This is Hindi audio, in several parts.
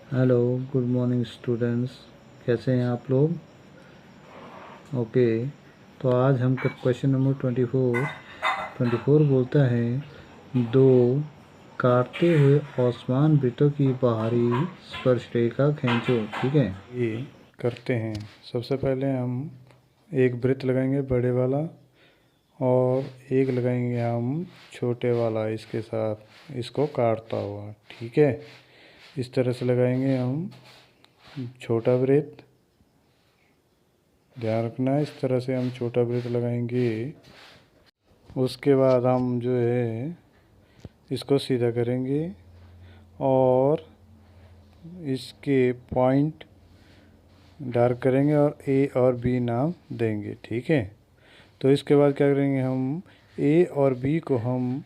Hello, good morning students. कैसे हैं आप लोग? ओके, तो आज हम क्वेश्चन नंबर 24 बोलता है दो काटते हुए आसमान वृत्तों की बाहरी स्पर्शरेखा खींचो। ठीक है, ये करते हैं। सबसे पहले हम एक वृत्त लगाएंगे बड़े वाला और एक लगाएंगे हम छोटे वाला इसके साथ, इसको काटता हुआ। ठीक है, इस तरह से लगाएंगे हम छोटा वृत्त। ध्यान रखना, इस तरह से हम छोटा वृत्त लगाएंगे। उसके बाद हम जो है इसको सीधा करेंगे और इसके पॉइंट डार्क करेंगे और ए और बी नाम देंगे। ठीक है, तो इसके बाद क्या करेंगे, हम ए और बी को हम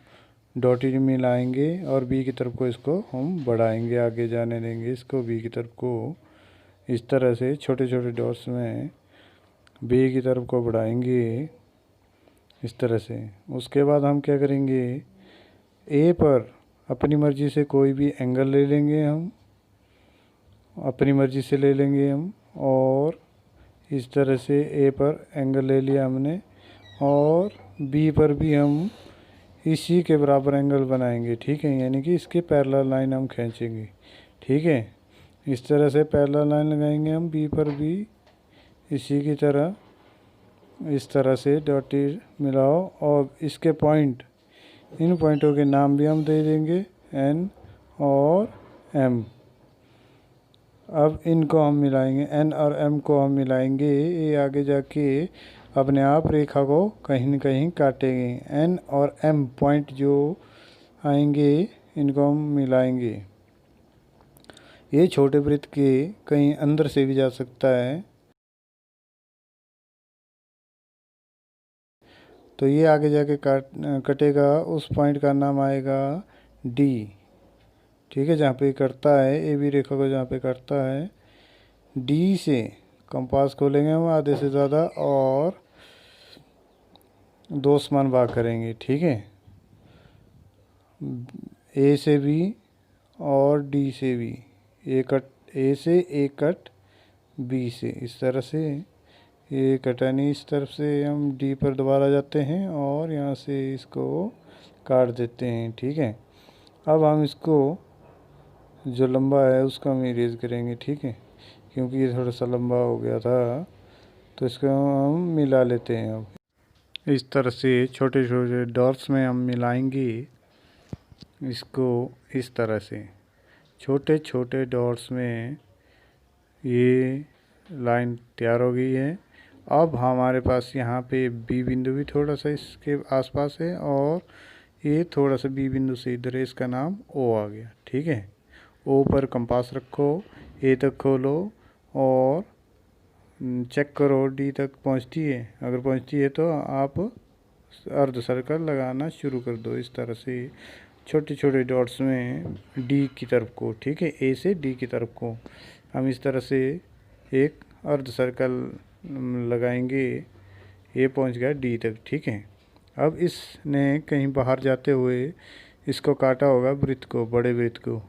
डॉटेड में लाएंगे और बी की तरफ को इसको हम बढ़ाएंगे, आगे जाने देंगे इसको बी की तरफ को। इस तरह से छोटे छोटे डॉट्स में बी की तरफ को बढ़ाएंगे इस तरह से। उसके बाद हम क्या करेंगे, ए पर अपनी मर्ज़ी से कोई भी एंगल ले लेंगे, हम अपनी मर्ज़ी से ले लेंगे हम। और इस तरह से ए पर एंगल ले लिया हमने और बी पर भी हम इसी के बराबर एंगल बनाएंगे। ठीक है, यानी कि इसके पैरेलल लाइन हम खींचेंगे। ठीक है, इस तरह से पैरेलल लाइन लगाएंगे हम बी पर भी इसी की तरह। इस तरह से डॉटेड मिलाओ और इसके पॉइंट, इन पॉइंटों के नाम भी हम दे देंगे एन और एम। अब इनको हम मिलाएंगे, एन और एम को हम मिलाएंगे। ये आगे जाके अपने आप रेखा को कहीं न कहीं काटेंगे। एन और एम पॉइंट जो आएंगे इनको हम मिलाएंगे। ये छोटे वृत्त के कहीं अंदर से भी जा सकता है, तो ये आगे जाके कटेगा। उस पॉइंट का नाम आएगा डी। ठीक है, जहाँ पे कटता है ए बी रेखा को, जहाँ पे कटता है डी से कंपास खोलेंगे हम आधे से ज़्यादा और दो समान भाग करेंगे। ठीक है, ए से भी और डी से भी, ए कट ए से, ए कट बी से। इस तरह से ये कटानी इस तरफ से हम डी पर दोबारा जाते हैं और यहाँ से इसको काट देते हैं। ठीक है, अब हम इसको जो लंबा है उसका हम इरेज करेंगे। ठीक है, क्योंकि ये थोड़ा सा लंबा हो गया था, तो इसको हम मिला लेते हैं। अब इस तरह से छोटे छोटे डॉट्स में हम मिलाएंगे इसको। इस तरह से छोटे छोटे डॉट्स में ये लाइन तैयार हो गई है। अब हमारे पास यहाँ पे बी बिंदु भी थोड़ा सा इसके आसपास है और ये थोड़ा सा बी बिंदु से इधर है, इसका नाम ओ आ गया। ठीक है, ओ पर कंपास रखो, ए तक खोलो और चेक करो डी तक पहुँचती है। अगर पहुँचती है तो आप अर्ध सर्कल लगाना शुरू कर दो। इस तरह से छोटे छोटे डॉट्स में डी की तरफ को, ठीक है, ए से डी की तरफ को हम इस तरह से एक अर्ध सर्कल लगाएंगे। ये पहुंच गया डी तक। ठीक है, अब इसने कहीं बाहर जाते हुए इसको काटा होगा, वृत्त को, बड़े वृत्त को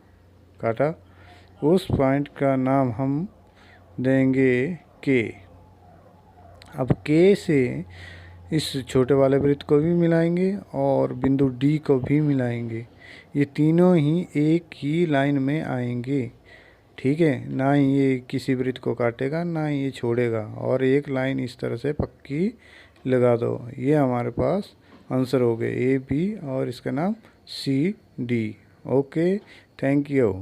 काटा। उस पॉइंट का नाम हम देंगे के। अब के से इस छोटे वाले वृत्त को भी मिलाएंगे और बिंदु डी को भी मिलाएंगे। ये तीनों ही एक ही लाइन में आएंगे। ठीक है, ना ही ये किसी वृत्त को काटेगा ना ही ये छोड़ेगा, और एक लाइन इस तरह से पक्की लगा दो। ये हमारे पास आंसर हो गए ए बी और इसका नाम C D. Okay, thank you.